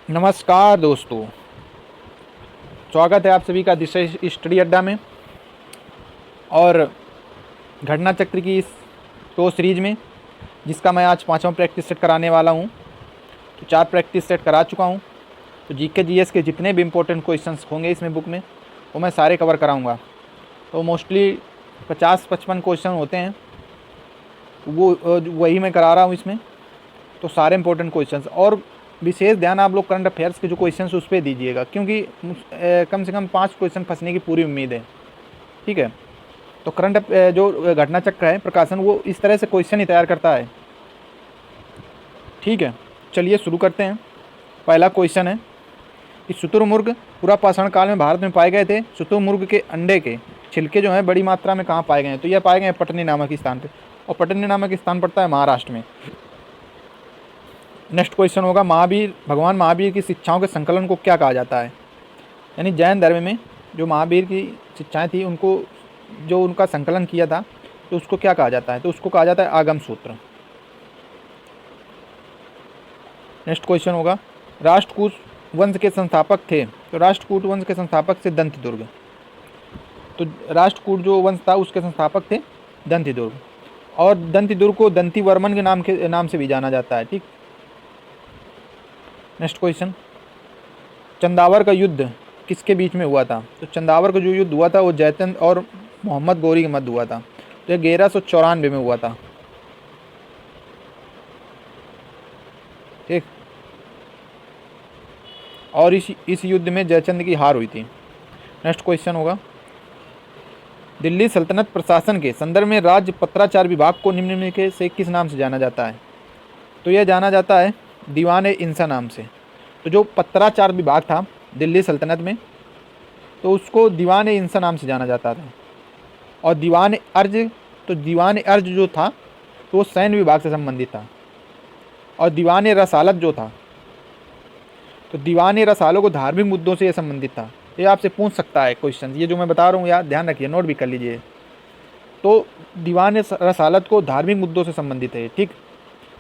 नमस्कार दोस्तों, स्वागत है आप सभी का दिशा स्टडी अड्डा में और घटना चक्र की इस सीरीज में, जिसका मैं आज 5वां प्रैक्टिस सेट कराने वाला हूं। तो 4 प्रैक्टिस सेट करा चुका हूं। तो जीके जीएस के जितने भी इम्पोर्टेंट क्वेश्चंस होंगे इसमें बुक में, वो मैं सारे कवर कराऊंगा। तो मोस्टली 50-55 क्वेश्चन होते हैं, वो वही मैं करा रहा हूँ इसमें। तो सारे इम्पोर्टेंट क्वेश्चंस और विशेष ध्यान आप लोग करंट अफेयर्स के जो क्वेश्चंस उस पर दीजिएगा, क्योंकि कम से कम 5 क्वेश्चन फंसने की पूरी उम्मीद है। ठीक है, तो करंट जो घटना चक्र है प्रकाशन, वो इस तरह से क्वेश्चन ही तैयार करता है। ठीक है, चलिए शुरू करते हैं। पहला क्वेश्चन है कि शुतुरमुर्ग पुरापाषाण काल में भारत में पाए गए थे। शुतुरमुर्ग के अंडे के छिलके जो हैं बड़ी मात्रा में कहाँ पाए गए हैं? तो यह पाए गए हैं पटनी नामक स्थान पर, और पटनी नामक स्थान पड़ता है महाराष्ट्र में। नेक्स्ट क्वेश्चन होगा, भगवान महावीर की शिक्षाओं के संकलन को क्या कहा जाता है? यानी जैन धर्म में जो महावीर की शिक्षाएं थी, उनको जो उनका संकलन किया था, तो उसको क्या कहा जाता है? तो उसको कहा जाता है आगम सूत्र। नेक्स्ट क्वेश्चन होगा, राष्ट्रकूट वंश के संस्थापक थे। तो राष्ट्रकूट वंश के संस्थापक थे दंतिदुर्ग। तो राष्ट्रकूट जो वंश था उसके संस्थापक थे दंतिदुर्ग, और दंतिदुर्ग को दंतिवर्मन के नाम से भी जाना जाता है। ठीक। नेक्स्ट क्वेश्चन, चंदावर का युद्ध किसके बीच में हुआ था? तो चंदावर का जो युद्ध हुआ था वो जयचंद और मोहम्मद गौरी के मध्य हुआ था। तो ये 1194 में हुआ था। ठीक। और इस युद्ध में जयचंद की हार हुई थी। नेक्स्ट क्वेश्चन होगा, दिल्ली सल्तनत प्रशासन के संदर्भ में राज्य पत्राचार विभाग को निम्न के से किस नाम से जाना जाता है? तो यह जाना जाता है दीवान इंसा नाम से। तो जो पत्राचार विभाग था दिल्ली सल्तनत में, तो उसको दीवान इंसा नाम से जाना जाता था। और दीवान अर्ज जो था, तो वो सैन्य विभाग से संबंधित था। और दीवान रसालत जो था, तो दीवान रसालों को धार्मिक मुद्दों से ये संबंधित था। ये आपसे पूछ सकता है क्वेश्चन, ये जो मैं बता रहा हूँ यार ध्यान रखिए, नोट भी कर लीजिए। तो दीवान रसालत को धार्मिक मुद्दों से संबंधित है। ठीक।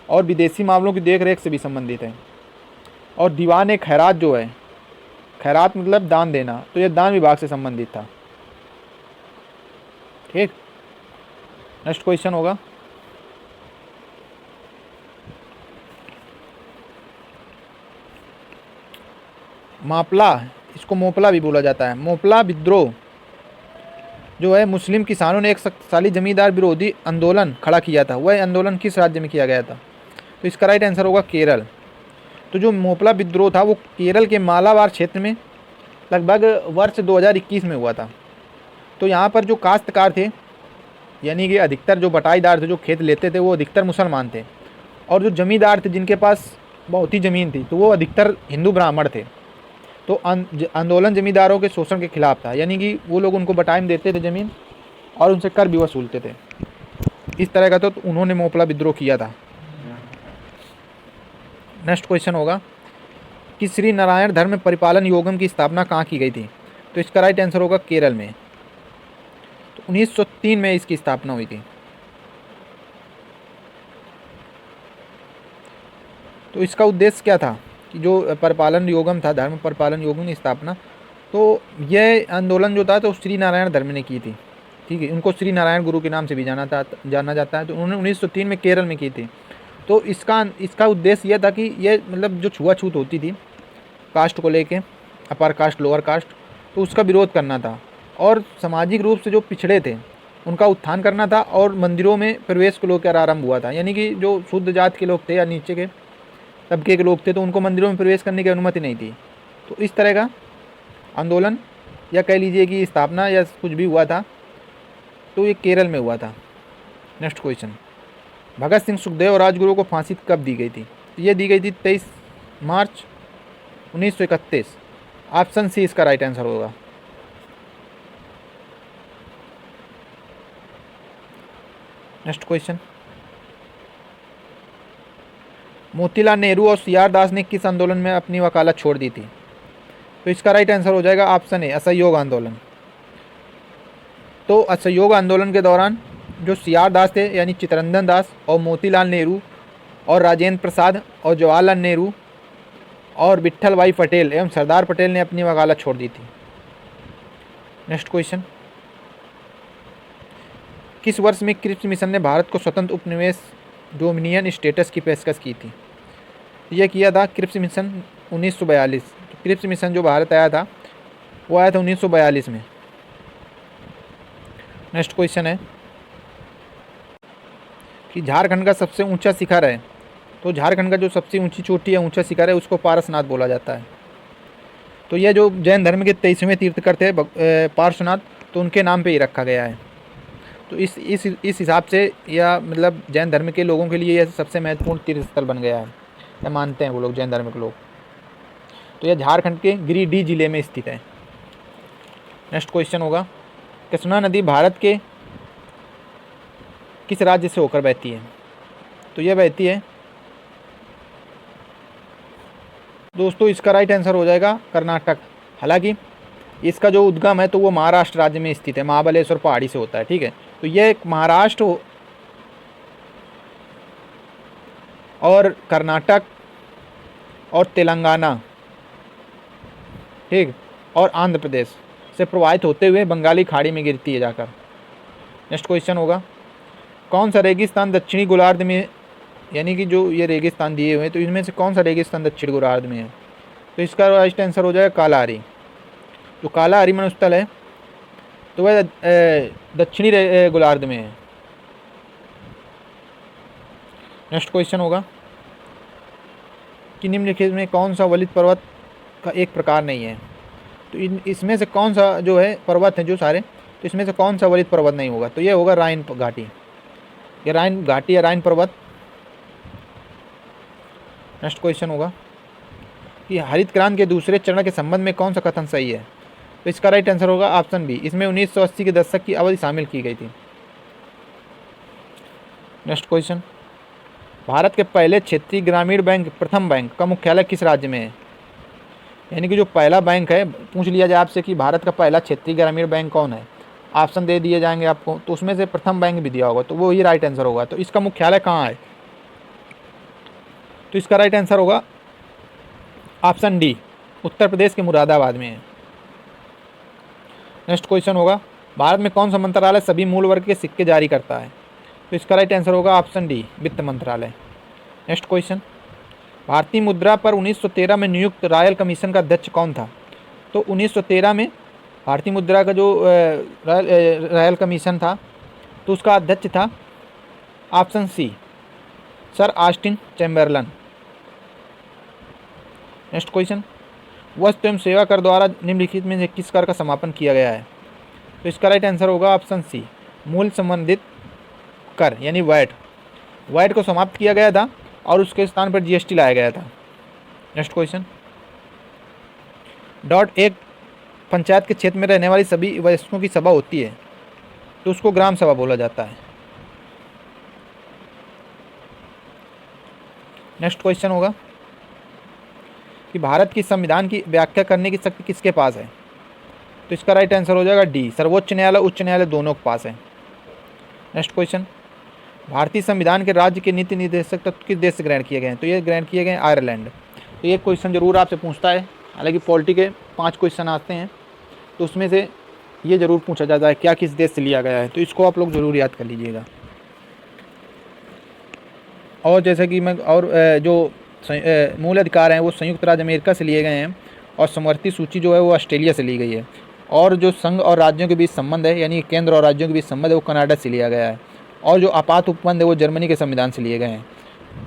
और विदेशी मामलों की देखरेख से भी संबंधित है। और दीवान खैरात जो है, खैरात मतलब दान देना, तो यह दान विभाग से संबंधित था। ठीक। नेक्स्ट क्वेश्चन होगा, मापला, इसको मोपला भी बोला जाता है। मोपला विद्रोह जो है, मुस्लिम किसानों ने एक शक्तिशाली जमींदार विरोधी आंदोलन खड़ा किया था। वह आंदोलन किस राज्य में किया गया था? तो इसका राइट आंसर होगा केरल। तो जो मोपला विद्रोह था वो केरल के मालाबार क्षेत्र में लगभग वर्ष 2021 में हुआ था। तो यहाँ पर जो काश्तकार थे, यानी कि अधिकतर जो बटाईदार थे, जो खेत लेते थे, वो अधिकतर मुसलमान थे। और जो जमींदार थे जिनके पास बहुत ही ज़मीन थी, तो वो अधिकतर हिंदू ब्राह्मण थे। तो आंदोलन जमींदारों के शोषण के खिलाफ था, यानी कि वो लोग उनको बटाई में देते थे ज़मीन और उनसे कर भी वसूलते थे। इस तरह का तो उन्होंने मोपला विद्रोह किया था। नेक्स्ट क्वेश्चन होगा कि श्री नारायण धर्म परिपालन योगम की स्थापना कहाँ की गई थी? तो इसका राइट आंसर होगा केरल में। तो 1903 में इसकी स्थापना हुई थी। तो इसका उद्देश्य क्या था कि जो परिपालन योगम था, धर्म परिपालन योगम की स्थापना, तो यह आंदोलन जो था तो श्री नारायण धर्म ने की थी। ठीक है, उनको श्री नारायण गुरु के नाम से भी जाना जाता है। तो उन्होंने 1903 में केरल में की थी। तो इसका उद्देश्य यह था कि ये मतलब जो छुआछूत होती थी कास्ट को लेके, अपर कास्ट लोअर कास्ट, तो उसका विरोध करना था। और सामाजिक रूप से जो पिछड़े थे उनका उत्थान करना था। और मंदिरों में प्रवेश को लेकर आरंभ हुआ था, यानी कि जो शुद्ध जात के लोग थे या नीचे के तबके के लोग थे, तो उनको मंदिरों में प्रवेश करने की अनुमति नहीं थी। तो इस तरह का आंदोलन या कह लीजिए कि स्थापना या कुछ भी हुआ था, तो ये केरल में हुआ था। नेक्स्ट क्वेश्चन, भगत सिंह, सुखदेव और राजगुरु को फांसी कब दी गई थी? ये दी गई थी 23 मार्च 1931। ऑप्शन सी इसका राइट आंसर होगा। नेक्स्ट क्वेश्चन, मोतीलाल नेहरू और सी आर दास ने किस आंदोलन में अपनी वकालत छोड़ दी थी? तो इसका राइट आंसर हो जाएगा ऑप्शन ए, असहयोग आंदोलन। तो असहयोग आंदोलन के दौरान जो सी आर दास थे, यानी चित्तरंजन दास, और मोतीलाल नेहरू और राजेंद्र प्रसाद और जवाहरलाल नेहरू और विट्ठल भाई पटेल एवं सरदार पटेल ने अपनी वकालत छोड़ दी थी। नेक्स्ट क्वेश्चन, किस वर्ष में क्रिप्स मिशन ने भारत को स्वतंत्र उपनिवेश डोमिनियन स्टेटस की पेशकश की थी? यह किया था क्रिप्स मिशन 1942। तो क्रिप्स मिशन जो भारत आया था वो आया था 1942 में। नेक्स्ट क्वेश्चन है कि झारखंड का सबसे ऊंचा शिखर है, तो झारखंड का जो सबसे ऊंची चोटी है, ऊंचा शिखर है, उसको पारसनाथ बोला जाता है। तो यह जो जैन धर्म के 23वें तीर्थकर थे पार्श्वनाथ, तो उनके नाम पे ही रखा गया है। तो इस हिसाब से या मतलब जैन धर्म के लोगों के लिए यह सबसे महत्वपूर्ण तीर्थ स्थल बन गया है, या मानते हैं वो लोग, जैन धर्म के लोग। तो यह झारखंड के गिरिडीह जिले में स्थित है। नेक्स्ट क्वेश्चन होगा, कृष्णा नदी भारत के किस राज्य से होकर बहती है? तो यह बहती है दोस्तों, इसका राइट आंसर हो जाएगा कर्नाटक। हालांकि इसका जो उद्गम है तो वो महाराष्ट्र राज्य में स्थित है, महाबलेश्वर पहाड़ी से होता है। ठीक है, तो ये एक महाराष्ट्र और कर्नाटक और तेलंगाना, ठीक, और आंध्र प्रदेश से प्रवाहित होते हुए बंगाली खाड़ी में गिरती है जाकर। नेक्स्ट क्वेश्चन होगा, कौन सा रेगिस्तान दक्षिणी गोलार्ध में, यानी कि जो ये रेगिस्तान दिए हुए हैं तो इनमें से कौन सा रेगिस्तान दक्षिण गोलार्ध में है? तो इसका राइट आंसर हो जाएगा कालाहारी। जो कालाहारी मरुस्थल है तो वह दक्षिणी गोलार्ध में है। नेक्स्ट क्वेश्चन होगा कि निम्नलिखित में कौन सा वलित पर्वत का एक प्रकार नहीं है? तो इसमें से कौन सा जो है पर्वत है जो सारे, तो इसमें से कौन सा वलित पर्वत नहीं होगा? तो ये होगा राइन घाटी, ये राइन घाटी या राइन पर्वत। नेक्स्ट क्वेश्चन होगा कि हरित क्रांति के दूसरे चरण के संबंध में कौन सा कथन सही है? तो इसका राइट आंसर होगा ऑप्शन बी, इसमें 1980 के दशक की अवधि शामिल की गई थी। नेक्स्ट क्वेश्चन, भारत के पहले क्षेत्रीय ग्रामीण बैंक प्रथम बैंक का मुख्यालय किस राज्य में है? यानी कि जो पहला बैंक है, पूछ लिया जाए आपसे कि भारत का पहला क्षेत्रीय ग्रामीण बैंक कौन है, ऑप्शन दे दिए जाएंगे आपको, तो उसमें से प्रथम बैंक भी दिया होगा, तो वो ही राइट आंसर होगा। तो इसका मुख्यालय कहाँ है? तो इसका राइट आंसर होगा ऑप्शन डी, उत्तर प्रदेश के मुरादाबाद में है। नेक्स्ट क्वेश्चन होगा, भारत में कौन सा मंत्रालय सभी मूल वर्ग के सिक्के जारी करता है? तो इसका राइट आंसर होगा ऑप्शन डी, वित्त मंत्रालय। नेक्स्ट क्वेश्चन, भारतीय मुद्रा पर 1913 में नियुक्त रॉयल कमीशन का अध्यक्ष कौन था? तो 1913 में भारतीय मुद्रा का जो रॉयल कमीशन था तो उसका अध्यक्ष था option C, sir Austen Chamberlain. Next question, वस्तु एवं सेवा कर द्वारा निम्नलिखित में से किस कर का समापन किया गया है? तो इसका राइट आंसर होगा ऑप्शन सी, मूल संबंधित कर यानी वैट। वैट को समाप्त किया गया था और उसके स्थान पर जीएसटी लाया गया था। नेक्स्ट क्वेश्चन, एक पंचायत के क्षेत्र में रहने वाली सभी वयस्कों की सभा होती है तो उसको ग्राम सभा बोला जाता है। नेक्स्ट क्वेश्चन होगा कि भारत की संविधान की व्याख्या करने की शक्ति किसके पास है? तो इसका राइट आंसर हो जाएगा डी, सर्वोच्च न्यायालय उच्च न्यायालय दोनों के पास है। नेक्स्ट क्वेश्चन, भारतीय संविधान के राज्य के नीति निर्देशक तत्व किस देश से ग्रहण किए गए हैं? तो ये ग्रहण किए गए हैं आयरलैंड। तो ये क्वेश्चन जरूर आपसे पूछता है, हालांकि पॉलिटी के 5 क्वेश्चन आते हैं तो उसमें से ये जरूर पूछा जाता है क्या किस देश से लिया गया है, तो इसको आप लोग जरूर याद कर लीजिएगा। और जैसे कि मैं और जो मूल अधिकार हैं वो संयुक्त राज्य अमेरिका से लिए गए हैं और समवर्ती सूची जो है वो ऑस्ट्रेलिया से ली गई है, और जो संघ और राज्यों के बीच संबंध है यानी केंद्र और राज्यों के बीच संबंध है वो कनाडा से लिया गया है, और जो आपात उपबंध है वो जर्मनी के संविधान से लिए गए हैं।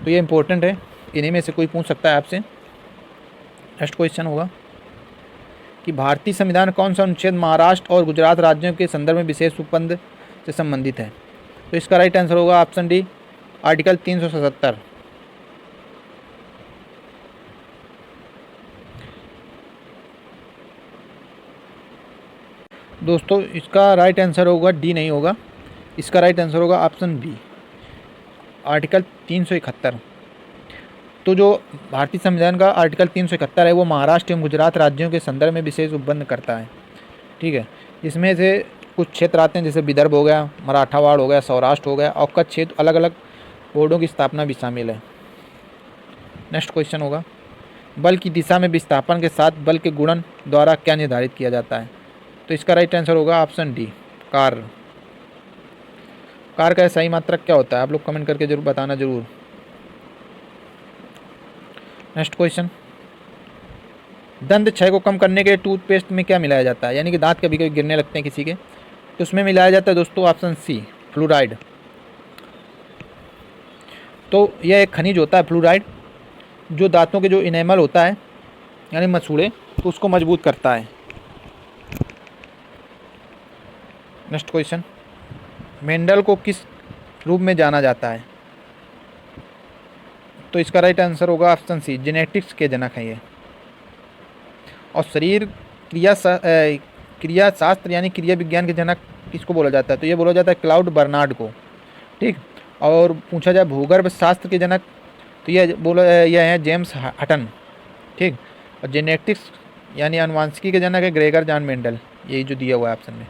तो ये इंपॉर्टेंट है, इन्हीं में से कोई पूछ सकता है आपसे। नेक्स्ट क्वेश्चन होगा कि भारतीय संविधान कौन सा अनुच्छेद महाराष्ट्र और गुजरात राज्यों के संदर्भ में विशेष उपबंध से संबंधित है? तो इसका राइट आंसर होगा ऑप्शन डी, आर्टिकल 377। दोस्तों इसका राइट आंसर होगा डी, नहीं होगा, इसका राइट आंसर होगा ऑप्शन बी, आर्टिकल 371। तो जो भारतीय संविधान का आर्टिकल 371 है वो महाराष्ट्र एवं गुजरात राज्यों के संदर्भ में विशेष उपबंध करता है। ठीक है, इसमें से कुछ क्षेत्र आते हैं जैसे विदर्भ हो गया, मराठावाड़ हो गया, सौराष्ट्र हो गया, और कच्छ क्षेत्र, अलग अलग बोर्डों की स्थापना भी शामिल है। नेक्स्ट क्वेश्चन होगा बल की दिशा में विस्थापन के साथ बल के गुणन द्वारा क्या निर्धारित किया जाता है? तो इसका राइट आंसर होगा ऑप्शन डी, कार्य। कार का सही मात्रक क्या होता है? आप लोग कमेंट करके जरूर बताना जरूर। नेक्स्ट क्वेश्चन, दंत क्षय को कम करने के लिए टूथपेस्ट में क्या मिलाया जाता है? यानी कि दांत कभी कभी गिरने लगते हैं किसी के, तो उसमें मिलाया जाता है दोस्तों ऑप्शन सी, फ्लूराइड। तो यह एक खनिज होता है फ्लूराइड, जो दांतों के जो इनेमल होता है यानी मसूड़े, तो उसको मजबूत करता है। नेक्स्ट क्वेश्चन, मेंडल को किस रूप में जाना जाता है? तो इसका राइट आंसर होगा ऑप्शन सी, जेनेटिक्स के जनक हैं ये। और शरीर क्रिया शास्त्र यानी क्रिया विज्ञान के जनक किसको बोला जाता है? तो ये बोला जाता है क्लाउड बर्नार्ड को। ठीक, और पूछा जाए भूगर्भ शास्त्र के जनक, तो यह है जेम्स हटन। ठीक, और जेनेटिक्स यानी आनुवांशिकी के जनक है ग्रेगर जॉन मेंडल, यही जो दिया हुआ है ऑप्शन में।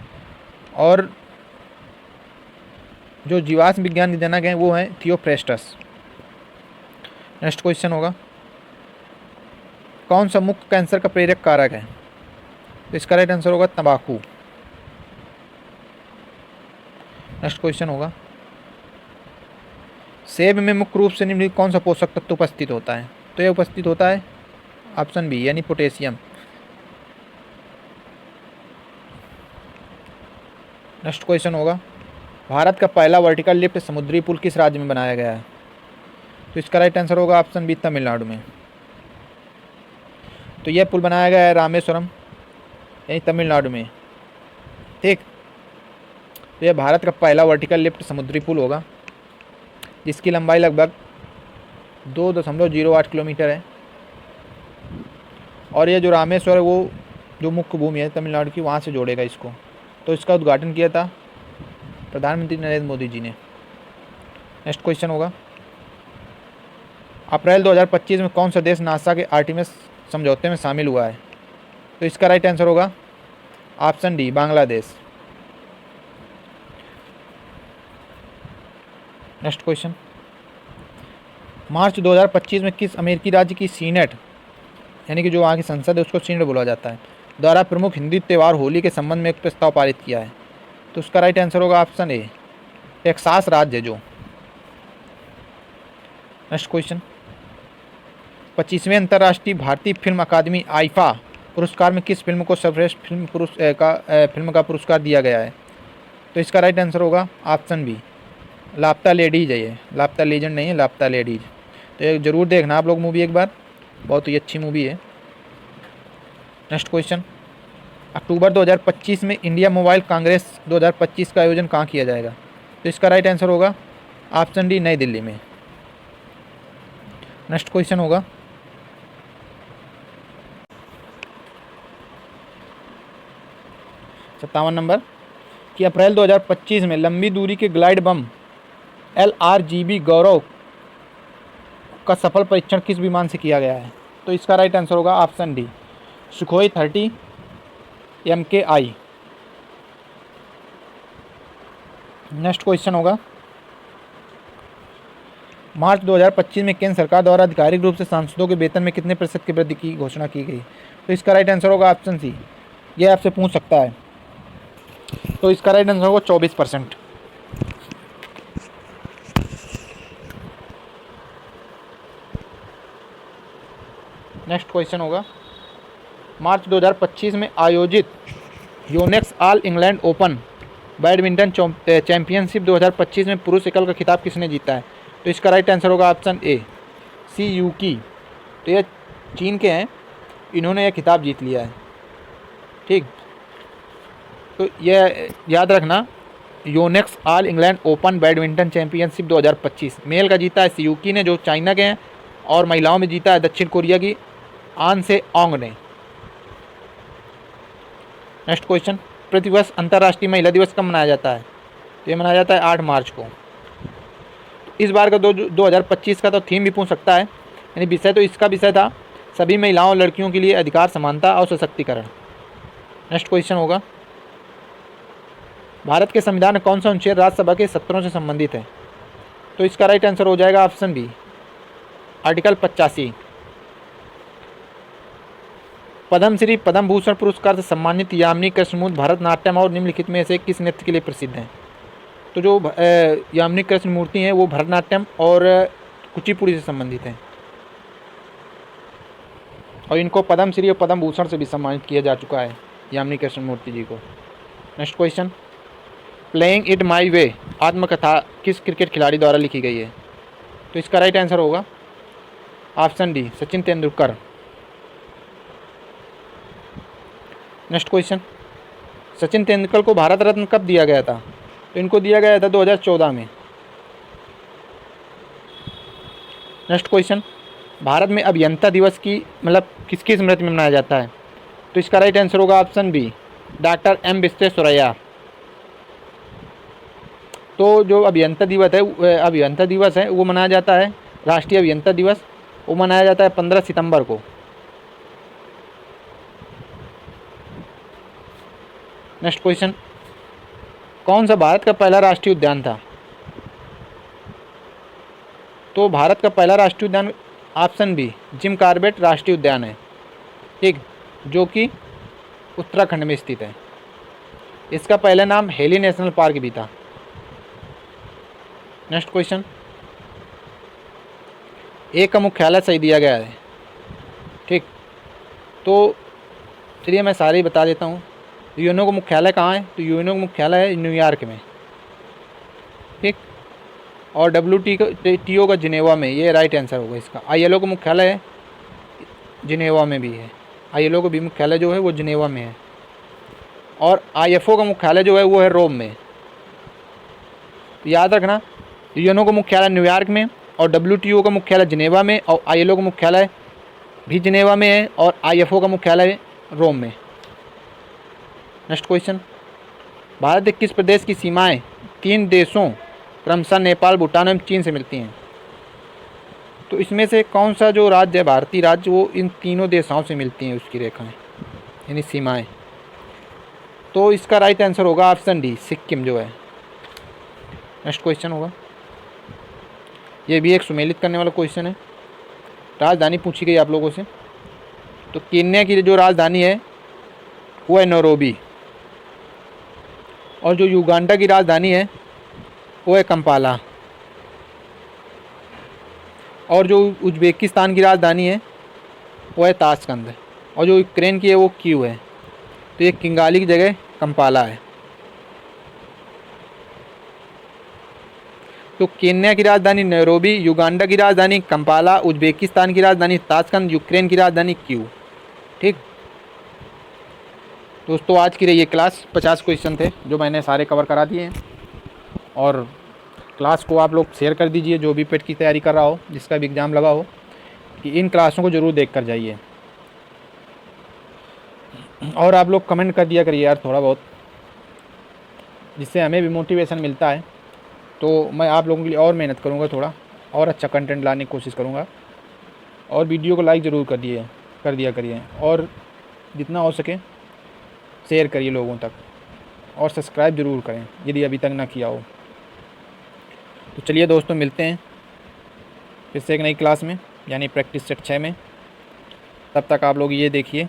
और जो जीवाश्म विज्ञान के जनक हैं वो हैं थियोफ्रेस्टस। नेक्स्ट क्वेश्चन होगा, कौन सा मुख्य कैंसर का प्रेरक कारक है? तो इसका राइट आंसर होगा तंबाकू। नेक्स्ट क्वेश्चन होगा, सेब में मुख्य रूप से निम्नलिखित कौन सा पोषक तत्व उपस्थित होता है? तो यह उपस्थित होता है ऑप्शन बी यानी पोटेशियम। नेक्स्ट क्वेश्चन होगा, भारत का पहला वर्टिकल लिफ्ट समुद्री पुल किस राज्य में बनाया गया है? तो इसका राइट आंसर होगा ऑप्शन बी, तमिलनाडु में। तो यह पुल बनाया गया है रामेश्वरम यानी तमिलनाडु में। ठीक, तो यह भारत का पहला वर्टिकल लिफ्ट समुद्री पुल होगा, जिसकी लंबाई लगभग 2.08 किलोमीटर है। और यह जो रामेश्वर है वो जो मुख्य भूमि है तमिलनाडु की, वहाँ से जोड़ेगा इसको। तो इसका उद्घाटन किया था प्रधानमंत्री नरेंद्र मोदी जी ने। नेक्स्ट क्वेश्चन होगा, अप्रैल 2025 में कौन सा देश नासा के आर्टेमिस समझौते में शामिल हुआ है? तो इसका राइट आंसर होगा option D, Bangladesh. Next question, March 2025 में किस अमेरिकी राज्य की सीनेट यानी कि जो वहाँ की संसद है उसको सीनेट बोला जाता है, द्वारा प्रमुख हिंदू त्यौहार होली के संबंध में एक प्रस्ताव पारित किया है? तो उसका राइट आंसर होगा ऑप्शन ए, टेक्सास राज्य है जो। नेक्स्ट क्वेश्चन, 25वें अंतर्राष्ट्रीय भारतीय फिल्म अकादमी आईफा पुरस्कार में किस फिल्म को सर्वश्रेष्ठ फिल्म का पुरस्कार दिया गया है? तो इसका राइट आंसर होगा ऑप्शन बी, लापता लेडीज है ये, लापता लेजेंड नहीं है, लापता लेडीज। तो ये जरूर देखना आप लोग मूवी एक बार, बहुत ही अच्छी मूवी है। नेक्स्ट क्वेश्चन, अक्टूबर 2025 में इंडिया मोबाइल कांग्रेस 2025 का आयोजन कहाँ किया जाएगा? तो इसका राइट आंसर होगा ऑप्शन डी, नई दिल्ली में। नेक्स्ट क्वेश्चन होगा, 57 नंबर, कि अप्रैल 2025 में लंबी दूरी के ग्लाइड बम LRGB गौरव का सफल परीक्षण किस विमान से किया गया है? तो इसका राइट आंसर होगा option D, Sukhoi 30 MKI। Next question होगा, मार्च 2025 में केंद्र सरकार द्वारा आधिकारिक रूप से सांसदों के वेतन में कितने प्रतिशत की वृद्धि की घोषणा की गई? तो इसका राइट आंसर होगा ऑप्शन सी, यह आपसे पूछ सकता है। तो इसका राइट आंसर होगा 24%। नेक्स्ट क्वेश्चन होगा, मार्च 2025 में आयोजित Yonex All England Open badminton championship 2025 में पुरुष एकल का खिताब किसने जीता है? तो इसका राइट आंसर होगा ऑप्शन ए, सी यूकी। तो ये चीन के हैं, इन्होंने यह खिताब जीत लिया है। ठीक, तो यह याद रखना, Yonex All England Open badminton championship 2025 male का जीता है सियूकी ने जो चाइना के हैं, और महिलाओं में जीता है दक्षिण कोरिया की आन से ओंग ने। नेक्स्ट क्वेश्चन, प्रतिवर्ष अंतर्राष्ट्रीय महिला दिवस कब मनाया जाता है? तो ये मनाया जाता है 8 मार्च को। इस बार का 2025 का तो थीम भी पूछ सकता है, यानी विषय तो इसका विषय था सभी महिलाओं और लड़कियों के लिए अधिकार, समानता और सशक्तिकरण। नेक्स्ट क्वेश्चन होगा, भारत के संविधान में कौन सा अनुच्छेद राज्यसभा के सत्रों से संबंधित है? तो इसका राइट आंसर हो जाएगा option B, article 85। Padmashri Padma Bhushan पुरस्कार से सम्मानित यामिनी कृष्णमूर्ति भरतनाट्यम और निम्नलिखित में से किस नृत्य के लिए प्रसिद्ध हैं? तो जो यामिनी कृष्णमूर्ति हैं वो भरतनाट्यम और कुचिपुड़ी से संबंधित हैं और इनको पद्मश्री और पद्म भूषण से भी सम्मानित किया जा चुका है यामिनी कृष्णमूर्ति जी को। Next question, playing it my way आत्मकथा किस क्रिकेट खिलाड़ी द्वारा लिखी गई है? तो इसका राइट आंसर होगा option D, Sachin Tendulkar. Next question, Sachin Tendulkar को भारत रत्न कब दिया गया था? तो इनको दिया गया था 2014 में। नेक्स्ट क्वेश्चन, भारत में अभियंता दिवस की मतलब किसकी स्मृति में मनाया जाता है? तो इसका राइट आंसर होगा option B, doctor M Visvesvaraya. तो जो अभियंता दिवस है वो मनाया जाता है, राष्ट्रीय अभियंता दिवस वो मनाया जाता है 15 सितंबर को। नेक्स्ट क्वेश्चन, कौन सा भारत का पहला राष्ट्रीय उद्यान था? तो भारत का पहला राष्ट्रीय उद्यान ऑप्शन बी, जिम कॉर्बेट राष्ट्रीय उद्यान है, ठीक, जो कि उत्तराखंड में स्थित है। इसका पहला नाम हेली नेशनल पार्क भी था। नेक्स्ट क्वेश्चन, ए का मुख्यालय सही दिया गया है, ठीक, तो चलिए मैं सारे ही बता देता हूँ। यूएनओ का मुख्यालय कहाँ है? तो यूएनओ का मुख्यालय है न्यूयॉर्क में, ठीक, और WTO का जिनेवा में, ये राइट आंसर होगा इसका। ILO का मुख्यालय है जिनेवा में भी है, ILO का भी मुख्यालय जो है वो जिनेवा में है, और IFO का मुख्यालय जो है वो है रोम में। तो याद रखना, यूएनओ का मुख्यालय न्यूयॉर्क में और WTO का मुख्यालय जिनेवा में और ILO का मुख्यालय भी जिनेवा में है और IFO का मुख्यालय रोम में। नेक्स्ट क्वेश्चन, भारत के किस प्रदेश की सीमाएं 3 देशों क्रमशः नेपाल, भूटान एवं चीन से मिलती हैं? तो इसमें से कौन सा जो राज्य है, भारतीय राज्य, वो इन तीनों देशों से मिलती हैं उसकी रेखाएं यानी सीमाएं? तो इसका राइट आंसर होगा ऑप्शन डी, सिक्किम जो है। नेक्स्ट क्वेश्चन होगा, ये भी एक सुमेलित करने वाला क्वेश्चन है। राजधानी पूछी गई आप लोगों से, तो केन्या की जो राजधानी है वो है नैरोबी, और जो युगांडा की राजधानी है वो है कंपाला, और जो उज्बेकिस्तान की राजधानी है वो है ताशकंद, और जो यूक्रेन की है वो कीव है। तो ये किंगाली की जगह कंपाला है। तो केन्या की राजधानी नैरोबी, युगांडा की राजधानी कंपाला, उज्बेकिस्तान की राजधानी ताशकंद, यूक्रेन की राजधानी कीव, ठीक। दोस्तों आज की रही ये क्लास, 50 क्वेश्चन थे जो मैंने सारे कवर करा दिए हैं, और क्लास को आप लोग शेयर कर दीजिए जो भी पेट की तैयारी कर रहा हो, जिसका भी एग्ज़ाम लगा हो, कि इन क्लासों को ज़रूर देख कर जाइए। और आप लोग कमेंट कर दिया करिए यार थोड़ा बहुत, जिससे हमें भी मोटिवेशन मिलता है। तो मैं आप लोगों के लिए और मेहनत करूँगा, थोड़ा और अच्छा कंटेंट लाने की कोशिश करूँगा। और वीडियो को लाइक ज़रूर कर दिया करिए, और जितना हो सके शेयर करिए लोगों तक, और सब्सक्राइब ज़रूर करें यदि अभी तक ना किया हो। तो चलिए दोस्तों, मिलते हैं फिर से एक नई क्लास में, यानी प्रैक्टिस सेट 6 में। तब तक आप लोग ये देखिए